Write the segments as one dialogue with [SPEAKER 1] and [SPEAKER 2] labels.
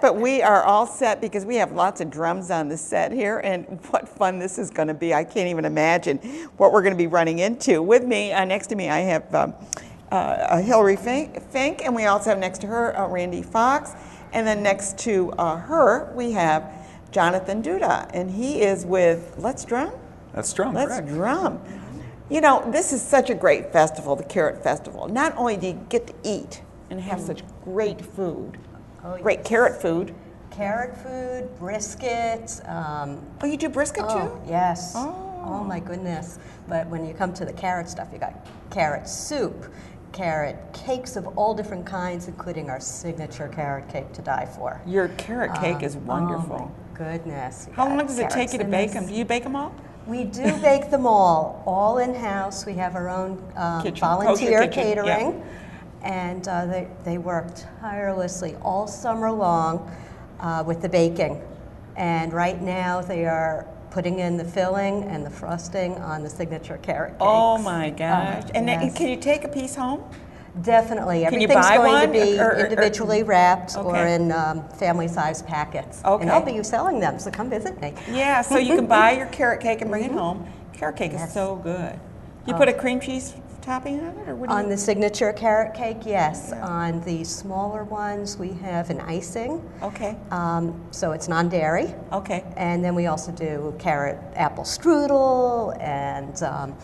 [SPEAKER 1] But we are all set because we have lots of drums on the set here, and what fun this is going to be. I can't even imagine what we're going to be running into. With me, next to me, I have Hillary Fink, and we also have next to her Randy Fox. And then next to her, we have Jonathan Duda, and he is with Let's Drum?
[SPEAKER 2] Let's Drum,
[SPEAKER 1] Let's
[SPEAKER 2] correct.
[SPEAKER 1] Drum. You know, this is such a great festival, the Carrot Festival. Not only do you get to eat and have such great food, great carrot food.
[SPEAKER 3] Carrot food, brisket.
[SPEAKER 1] Oh, you do brisket too?
[SPEAKER 3] Yes. Oh my goodness. But when you come to the carrot stuff, you got carrot soup, carrot cakes of all different kinds, including our signature carrot cake to die for.
[SPEAKER 1] Your carrot cake is wonderful.
[SPEAKER 3] Oh my goodness.
[SPEAKER 1] How long does it take you to bake them? Do you bake them all?
[SPEAKER 3] We do bake them all in-house. We have our own volunteer catering. And they worked tirelessly all summer long with the baking. And right now they are putting in the filling and the frosting on the signature carrot cakes.
[SPEAKER 1] Oh my gosh. And
[SPEAKER 3] yes.
[SPEAKER 1] Can you take a piece home?
[SPEAKER 3] Definitely.
[SPEAKER 1] Can you
[SPEAKER 3] Everything's
[SPEAKER 1] buy
[SPEAKER 3] going
[SPEAKER 1] one?
[SPEAKER 3] to be individually wrapped or
[SPEAKER 1] Okay.
[SPEAKER 3] in family-sized packets.
[SPEAKER 1] Okay.
[SPEAKER 3] And I'll be selling them, so come visit me.
[SPEAKER 1] Yeah, so you can buy your carrot cake and bring it home. Carrot cake is so good. You put a cream cheese topping on it, or what do you?
[SPEAKER 3] On the signature carrot cake, yes. On the smaller ones, we have an icing.
[SPEAKER 1] Okay.
[SPEAKER 3] So it's non-dairy.
[SPEAKER 1] Okay.
[SPEAKER 3] And then we also do carrot apple strudel and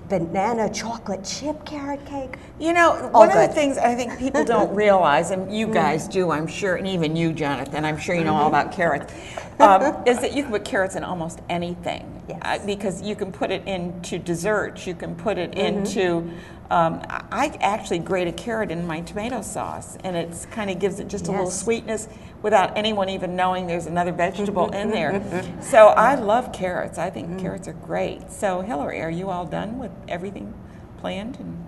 [SPEAKER 3] banana chocolate chip carrot cake.
[SPEAKER 1] You know, one of the things I think people don't realize, and you guys do, I'm sure, and even you, Jonathan, I'm sure you know all about carrots, is that you can put carrots in almost anything.
[SPEAKER 3] Yes.
[SPEAKER 1] Because you can put it into desserts, you can put it into, I actually grate a carrot in my tomato sauce, and it kind of gives it just a little sweetness without anyone even knowing there's another vegetable in there. So I love carrots. I think carrots are great. So Hillary, are you all done with everything planned and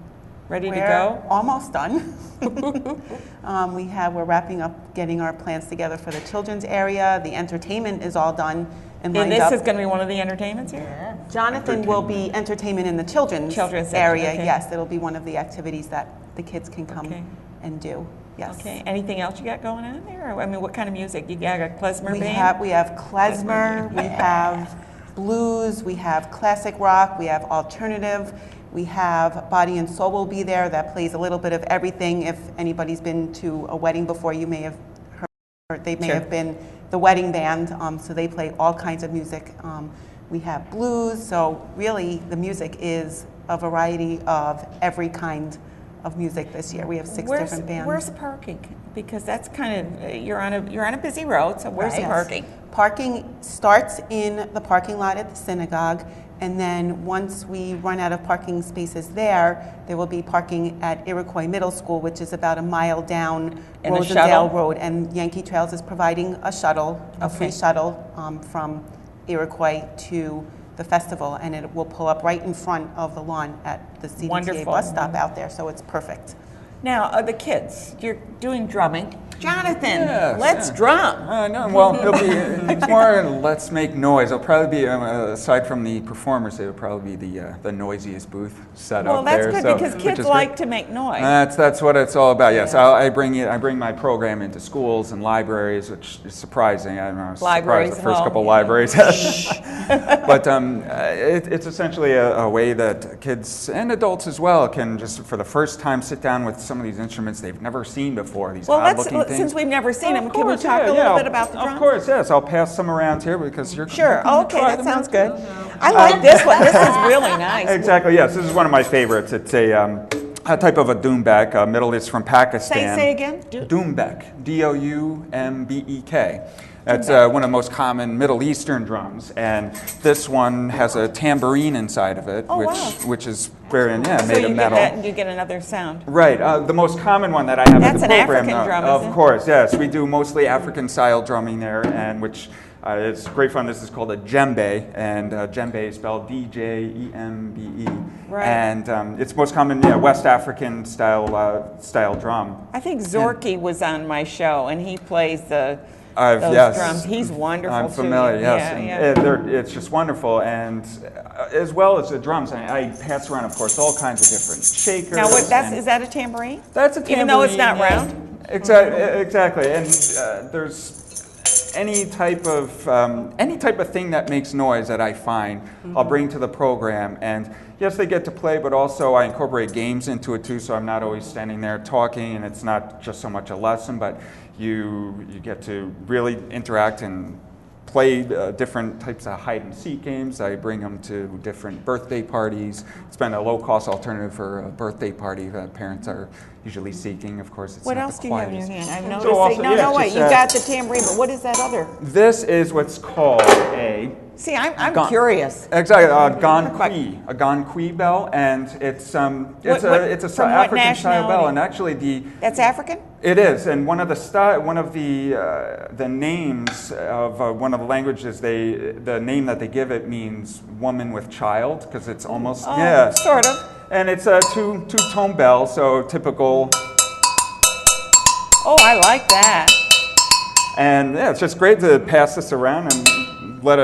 [SPEAKER 1] ready to go?
[SPEAKER 4] We're almost done. We're wrapping up getting our plans together for the children's area. The entertainment is all done and lined
[SPEAKER 1] And
[SPEAKER 4] up.
[SPEAKER 1] this is going to be one of the entertainments here?
[SPEAKER 3] Yeah.
[SPEAKER 4] Jonathan will be entertainment in the children's
[SPEAKER 1] section,
[SPEAKER 4] area.
[SPEAKER 1] okay.
[SPEAKER 4] Yes, it'll be one of the activities that the kids can come
[SPEAKER 1] Okay.
[SPEAKER 4] and do. Yes.
[SPEAKER 1] Okay. Anything else you got going on there? I mean, what kind of music? You got a klezmer band?
[SPEAKER 4] We have klezmer, we have blues, we have classic rock, we have alternative, we have Body and Soul will be there that plays a little bit of everything. If anybody's been to a wedding before, you may have heard, they may have been the wedding band, so they play all kinds of music. We have blues, so really the music is a variety of every kind of music this year. We have 6 different bands.
[SPEAKER 1] Where's the parking? Because that's kind of, you're on a busy road, so where's the
[SPEAKER 4] Yes.
[SPEAKER 1] parking?
[SPEAKER 4] Parking starts in the parking lot at the synagogue, and then once we run out of parking spaces there will be parking at Iroquois Middle School, which is about a mile down
[SPEAKER 1] And a
[SPEAKER 4] Rosendale
[SPEAKER 1] shuttle?
[SPEAKER 4] Road. And Yankee Trails is providing a shuttle, a free shuttle from Iroquois to the festival, and it will pull up right in front of the lawn at the CDTA
[SPEAKER 1] Wonderful.
[SPEAKER 4] bus stop out there, so it's perfect.
[SPEAKER 1] Now, the kids, you're doing drumming. Jonathan,
[SPEAKER 2] Yes,
[SPEAKER 1] let's
[SPEAKER 2] yeah.
[SPEAKER 1] drum.
[SPEAKER 2] No, well, it's more let's make noise. It'll probably be, aside from the performers, it'll probably be the noisiest booth set
[SPEAKER 1] Well,
[SPEAKER 2] up
[SPEAKER 1] that's
[SPEAKER 2] there.
[SPEAKER 1] good
[SPEAKER 2] so,
[SPEAKER 1] because
[SPEAKER 2] which
[SPEAKER 1] kids
[SPEAKER 2] is
[SPEAKER 1] like
[SPEAKER 2] great.
[SPEAKER 1] to make noise.
[SPEAKER 2] That's what it's all about. Yes, I bring my program into schools and libraries, which is surprising. I don't know, I was
[SPEAKER 1] Libraries,
[SPEAKER 2] surprised the first
[SPEAKER 1] well,
[SPEAKER 2] couple
[SPEAKER 1] yeah.
[SPEAKER 2] libraries. But it's essentially a way that kids and adults as well can just for the first time sit down with some of these instruments they've never seen before. These
[SPEAKER 1] Well,
[SPEAKER 2] odd-looking things.
[SPEAKER 1] since we've never seen them,
[SPEAKER 2] Of
[SPEAKER 1] can we
[SPEAKER 2] course,
[SPEAKER 1] talk
[SPEAKER 2] yeah,
[SPEAKER 1] a little
[SPEAKER 2] yeah.
[SPEAKER 1] bit about the drums?
[SPEAKER 2] Of course, yes. I'll pass some around here because you're
[SPEAKER 1] Sure.
[SPEAKER 2] gonna
[SPEAKER 1] Okay,
[SPEAKER 2] try
[SPEAKER 1] that
[SPEAKER 2] them
[SPEAKER 1] sounds
[SPEAKER 2] out.
[SPEAKER 1] good. I like this one. This is really nice.
[SPEAKER 2] Exactly. Yes, this is one of my favorites. It's a type of a doombek. Middle East from Pakistan.
[SPEAKER 1] Say again.
[SPEAKER 2] Doombek. D-O-U-M-B-E-K. That's one of the most common Middle Eastern drums, and this one has a tambourine inside of it,
[SPEAKER 1] Oh,
[SPEAKER 2] which
[SPEAKER 1] wow.
[SPEAKER 2] which is very
[SPEAKER 1] So
[SPEAKER 2] made
[SPEAKER 1] you
[SPEAKER 2] of metal.
[SPEAKER 1] get that and you get another sound.
[SPEAKER 2] Right. The most common one that I have
[SPEAKER 1] That's
[SPEAKER 2] in the
[SPEAKER 1] an
[SPEAKER 2] program,
[SPEAKER 1] African drum,
[SPEAKER 2] of
[SPEAKER 1] isn't it?
[SPEAKER 2] course, yes, we do mostly African-style drumming there, and which it's great fun. This is called a djembe, and djembe is spelled D-J-E-M-B-E.
[SPEAKER 1] Right.
[SPEAKER 2] And it's most common, West African style drum.
[SPEAKER 1] I think Zorky was on my show, and he plays those
[SPEAKER 2] Yes.
[SPEAKER 1] drums. He's wonderful.
[SPEAKER 2] I'm familiar,
[SPEAKER 1] too.
[SPEAKER 2] yes.
[SPEAKER 1] Yeah,
[SPEAKER 2] And it's just wonderful. And as well as the drums, I pass around, of course, all kinds of different shakers.
[SPEAKER 1] Now,
[SPEAKER 2] and
[SPEAKER 1] is that a tambourine?
[SPEAKER 2] that's a tambourine.
[SPEAKER 1] Even though it's not
[SPEAKER 2] yes.
[SPEAKER 1] round?
[SPEAKER 2] Exactly. And there's any type of thing that makes noise that I find, I'll bring to the program. And yes, they get to play, but also I incorporate games into it too, so I'm not always standing there talking, and it's not just so much a lesson, but you get to really interact and play different types of hide-and-seek games. I bring them to different birthday parties. It's been a low-cost alternative for a birthday party that parents are usually seeking. Of course, it's
[SPEAKER 1] what
[SPEAKER 2] not
[SPEAKER 1] else
[SPEAKER 2] the
[SPEAKER 1] do you have in
[SPEAKER 2] quietest.
[SPEAKER 1] your hand? I'm
[SPEAKER 2] So
[SPEAKER 1] noticing.
[SPEAKER 2] also,
[SPEAKER 1] Wait. You got the tambourine, but what is that other?
[SPEAKER 2] This is what's called a...
[SPEAKER 1] See, I'm curious.
[SPEAKER 2] Exactly, a gonqui bell, and it's
[SPEAKER 1] from
[SPEAKER 2] a
[SPEAKER 1] what
[SPEAKER 2] African style bell,
[SPEAKER 1] nationality?
[SPEAKER 2] and actually
[SPEAKER 1] That's African?
[SPEAKER 2] it is, and one of the names of one of the languages the name that they give it means woman with child, because it's almost
[SPEAKER 1] sort of.
[SPEAKER 2] and it's a two-tone bell, so typical.
[SPEAKER 1] Oh, I like that.
[SPEAKER 2] And yeah, it's just great to pass this around and let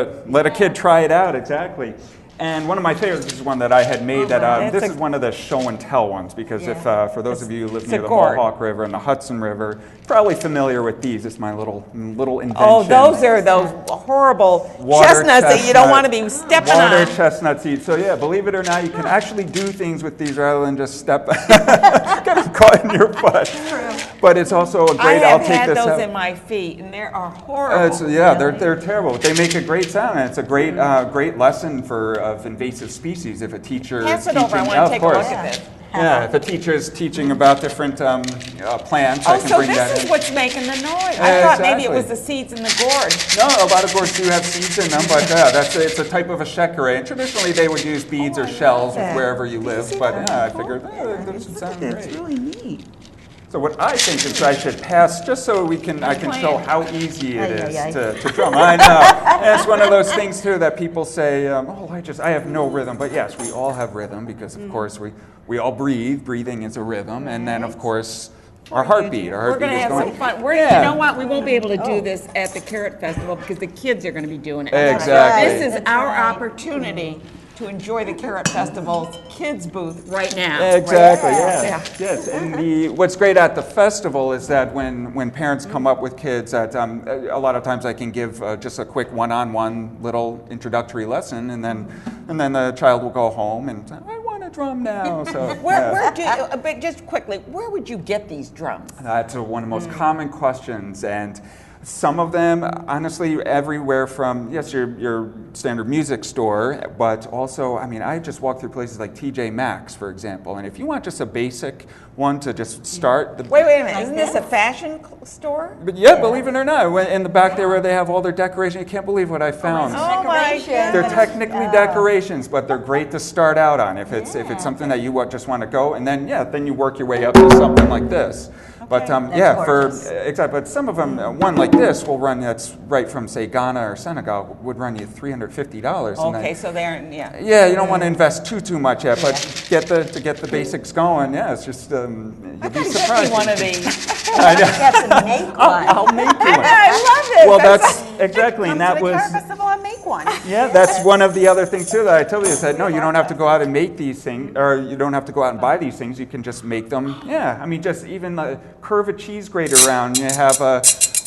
[SPEAKER 2] a kid try it out. Exactly. And one of my favorites is one that I had made. This is one of the show and tell ones, because if for those of you who live near the Mohawk River and the Hudson River, probably familiar with these. It's my little invention.
[SPEAKER 1] Oh, those are those horrible chestnuts that you don't want to be stepping on.
[SPEAKER 2] Water chestnut seeds. So yeah, believe it or not, you can actually do things with these rather than just getting caught in your butt. But it's also a great.
[SPEAKER 1] I have had those in my feet, and they are horrible.
[SPEAKER 2] They're terrible. They make a great sound, and it's a great great lesson of invasive species. If a teacher
[SPEAKER 1] Pass
[SPEAKER 2] is
[SPEAKER 1] it over. I want to take a look at this.
[SPEAKER 2] Yeah, if a teacher is teaching about different plants, I can
[SPEAKER 1] so
[SPEAKER 2] bring that
[SPEAKER 1] this is
[SPEAKER 2] in.
[SPEAKER 1] what's making the noise. I thought maybe it
[SPEAKER 2] Exactly.
[SPEAKER 1] was the seeds in the gourd.
[SPEAKER 2] No, a lot of gourds do have seeds in them, but it's a type of a shekere. And traditionally, they would use beads or shells wherever you live. But I figured that should sound great.
[SPEAKER 1] That's really neat.
[SPEAKER 2] So what I think is I should pass, just so I can show how easy it is to drum. I know. And it's one of those things too that people say, I have no rhythm. But yes, we all have rhythm, because of course we all breathe. Breathing is a rhythm, and then of course our heartbeat.
[SPEAKER 1] We're going to have some fun. You know what? We won't be able to do this at the Carrot Festival because the kids are going to be doing it.
[SPEAKER 2] Exactly.
[SPEAKER 1] This is our opportunity to enjoy the Carrot Festival's kids booth right now.
[SPEAKER 2] Exactly, yes. And what's great at the festival is that when parents come up with kids, that a lot of times I can give just a quick one-on-one little introductory lesson, and then the child will go home and I want to drum now. So
[SPEAKER 1] but just quickly, where would you get these drums?
[SPEAKER 2] That's one of the most common questions, and some of them, honestly, everywhere from, yes, your standard music store, but also, I just walk through places like TJ Maxx, for example, and if you want just a basic one to just start.
[SPEAKER 1] Wait a minute, isn't this a fashion store?
[SPEAKER 2] But yeah, believe it or not, in the back there where they have all their decorations, you can't believe what I found.
[SPEAKER 1] Oh my goodness.
[SPEAKER 2] They're technically decorations, but they're great to start out on if it's something that you just want to go, and then you work your way up to something like this. But but some of them, one like this will run. That's right from say Ghana or Senegal would run you $350.
[SPEAKER 1] Okay, so they're
[SPEAKER 2] Yeah, you don't want to invest too much yet, but to get the basics going. Yeah, it's just you'll be surprised.
[SPEAKER 1] One of these.
[SPEAKER 3] I have to make one.
[SPEAKER 2] I'll make you one.
[SPEAKER 1] I love it.
[SPEAKER 2] Well, that's exactly, and that
[SPEAKER 4] Come to the
[SPEAKER 2] was.
[SPEAKER 4] Carrot Festival and make one.
[SPEAKER 2] Yeah, that's one of the other things too that I told you is that no, you don't have to go out and make these things, or you don't have to go out and buy these things. You can just make them. Yeah, just even curve a cheese grater around. You have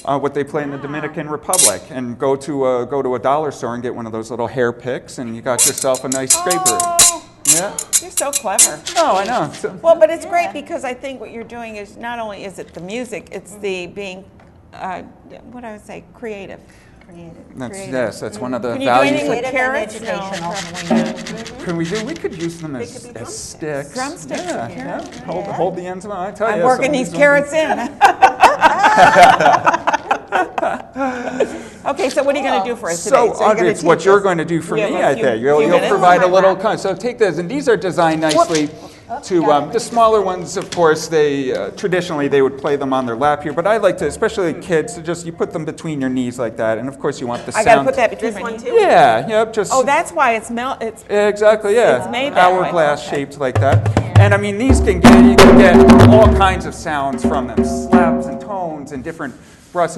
[SPEAKER 2] what they play in the Dominican Republic, and go to a dollar store and get one of those little hair picks, and you got yourself a nice scraper.
[SPEAKER 1] Oh,
[SPEAKER 2] Yeah.
[SPEAKER 1] you're so clever.
[SPEAKER 2] Oh, I know.
[SPEAKER 1] Well, but it's great because I think what you're doing is not only is it the music, it's the being, what I would say, creative.
[SPEAKER 2] That's one of the
[SPEAKER 1] Can you do
[SPEAKER 2] values.
[SPEAKER 1] anything with carrots?
[SPEAKER 3] Educational.
[SPEAKER 2] We could use them as sticks.
[SPEAKER 1] Drumsticks.
[SPEAKER 2] Yeah. Hold the ends of them. I tell you.
[SPEAKER 1] I'm working these carrots in. Okay, so what are you going to do for us today?
[SPEAKER 2] So,
[SPEAKER 1] you're gonna
[SPEAKER 2] it's what
[SPEAKER 1] teach
[SPEAKER 2] you're
[SPEAKER 1] us.
[SPEAKER 2] going to do for
[SPEAKER 1] We
[SPEAKER 2] me,
[SPEAKER 1] have a
[SPEAKER 2] I
[SPEAKER 1] few-
[SPEAKER 2] think.
[SPEAKER 1] few
[SPEAKER 2] You'll
[SPEAKER 1] minutes.
[SPEAKER 2] provide a little so take this, and these are designed nicely to the smaller ones. Of course, they traditionally they would play them on their lap here, but I like to, especially kids, to just you put them between your knees like that, and of course you want the
[SPEAKER 1] I
[SPEAKER 2] sound.
[SPEAKER 1] got to put that between my knees.
[SPEAKER 2] Yeah, yep, just.
[SPEAKER 1] Oh, that's why it's
[SPEAKER 2] Exactly, yeah.
[SPEAKER 1] it's made that way.
[SPEAKER 2] Hourglass shaped like that. And these you can get all kinds of sounds from them, slaps and tones and different but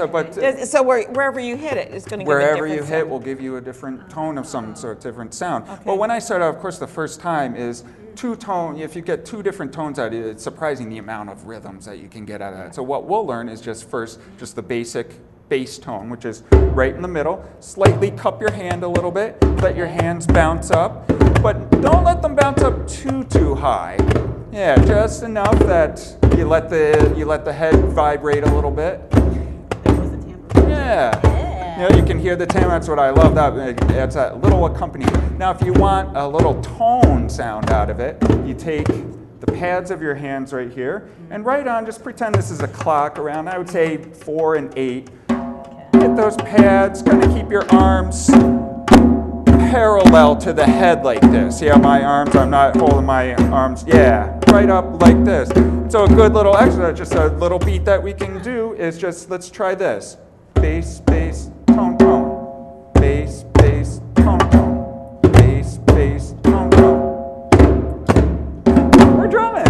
[SPEAKER 1] So wherever you hit it, it's going to give
[SPEAKER 2] wherever
[SPEAKER 1] a
[SPEAKER 2] you
[SPEAKER 1] different
[SPEAKER 2] hit
[SPEAKER 1] sound.
[SPEAKER 2] will give you a different tone of some sort, different sound.
[SPEAKER 1] Okay.
[SPEAKER 2] But when I started out, of course, the first time is if you get two different tones out of it, it's surprising the amount of rhythms that you can get out of it. So what we'll learn is just the basic bass tone, which is right in the middle. Slightly cup your hand a little bit. Let your hands bounce up, but don't let them bounce up too high. Yeah, just enough that you let the head vibrate a little bit. Yeah. You know, you can hear the tambourine. That's what I love. It's a little accompaniment. Now, if you want a little tone sound out of it, you take the pads of your hands right here and right on, just pretend this is a clock around, I would say 4 and 8. Hit those pads, kind of keep your arms parallel to the head like this. See how my arms, I'm not holding my arms, yeah, right up like this. So a good little exercise, just a little beat that we can do is just, let's try this. Bass, bass, tone, tone. Bass, bass, tone, tone. Bass, bass, tone, tone. We're drumming.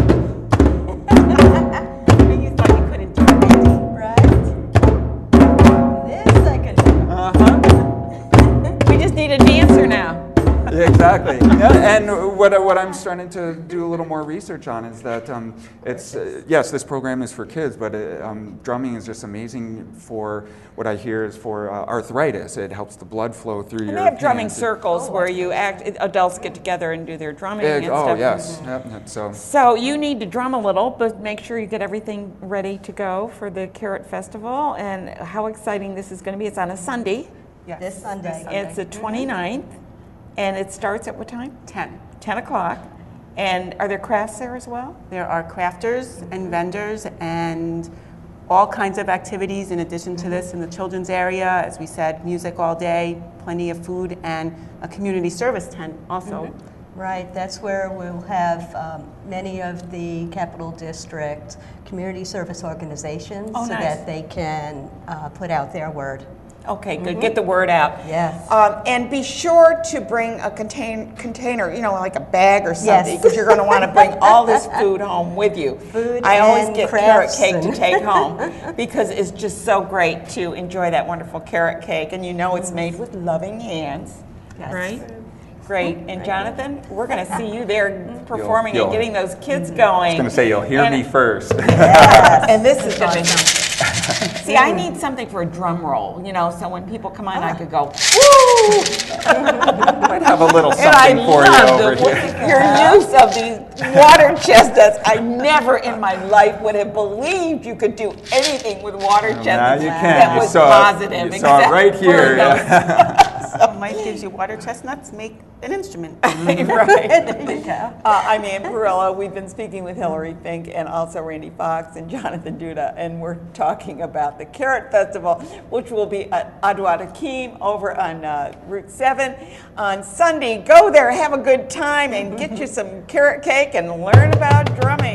[SPEAKER 4] You thought you couldn't do it.
[SPEAKER 3] Right? This I can do.
[SPEAKER 2] Uh-huh.
[SPEAKER 1] We just need a dancer now.
[SPEAKER 2] Yeah, exactly. Yeah, and what I'm starting to do a little more research on is that it's yes, this program is for kids, but drumming is just amazing for what I hear is for arthritis. It helps the blood flow through your
[SPEAKER 1] And they have drumming
[SPEAKER 2] hands.
[SPEAKER 1] circles where adults get together and do their drumming and
[SPEAKER 2] Oh
[SPEAKER 1] stuff.
[SPEAKER 2] yes, yep, so.
[SPEAKER 1] So you need to drum a little, but make sure you get everything ready to go for the Carrot Festival. And how exciting this is going to be. It's on a Sunday.
[SPEAKER 4] Yes.
[SPEAKER 3] This Sunday.
[SPEAKER 1] It's the 29th. And it starts at what time?
[SPEAKER 4] 10.
[SPEAKER 1] 10 o'clock. And are there crafts there as well?
[SPEAKER 4] There are crafters and vendors and all kinds of activities in addition to this in the children's area. As we said, music all day, plenty of food, and a community service tent also.
[SPEAKER 3] Right, that's where we'll have many of the Capital District community service organizations
[SPEAKER 1] Oh,
[SPEAKER 3] so
[SPEAKER 1] nice.
[SPEAKER 3] that they can put out their word.
[SPEAKER 1] Okay, good. Get the word out.
[SPEAKER 3] Yes.
[SPEAKER 1] And be sure to bring a container, you know, like a bag or something,
[SPEAKER 3] Yes.
[SPEAKER 1] because you're going to want to bring all this food home with you.
[SPEAKER 3] Food
[SPEAKER 1] I always
[SPEAKER 3] and
[SPEAKER 1] get carrot
[SPEAKER 3] crafts
[SPEAKER 1] cake to
[SPEAKER 3] and-
[SPEAKER 1] take home because it's just so great to enjoy that wonderful carrot cake, and you know it's made with loving hands,
[SPEAKER 4] Yes.
[SPEAKER 1] right? Great. And Jonathan, we're going to see you there performing
[SPEAKER 2] You'll-
[SPEAKER 1] and getting those kids going.
[SPEAKER 2] I was going to say, you'll hear
[SPEAKER 1] And-
[SPEAKER 2] me first.
[SPEAKER 1] And this is going to see, I need something for a drum roll, you know, so when people come on, I could go, woo!
[SPEAKER 2] Might have a little
[SPEAKER 1] And I
[SPEAKER 2] something for you
[SPEAKER 1] love
[SPEAKER 2] over
[SPEAKER 1] the,
[SPEAKER 2] here.
[SPEAKER 1] your use of these water chestnuts. I never in my life would have believed you could do anything with water
[SPEAKER 2] Now
[SPEAKER 1] chestnuts
[SPEAKER 2] you can.
[SPEAKER 1] that
[SPEAKER 2] You
[SPEAKER 1] was
[SPEAKER 2] saw
[SPEAKER 1] positive.
[SPEAKER 2] it. You saw it
[SPEAKER 1] except
[SPEAKER 2] right
[SPEAKER 1] for
[SPEAKER 2] here.
[SPEAKER 1] those-
[SPEAKER 2] Yeah.
[SPEAKER 4] Mike gives you water chestnuts, make an instrument.
[SPEAKER 1] right.
[SPEAKER 3] There you go.
[SPEAKER 1] I'm Ann Perillo. We've been speaking with Hillary Fink and also Randy Fox and Jonathan Duda, and we're talking about the Carrot Festival, which will be at Agudat Achim over on Route 7 on Sunday. Go there, have a good time, and get you some carrot cake and learn about drumming.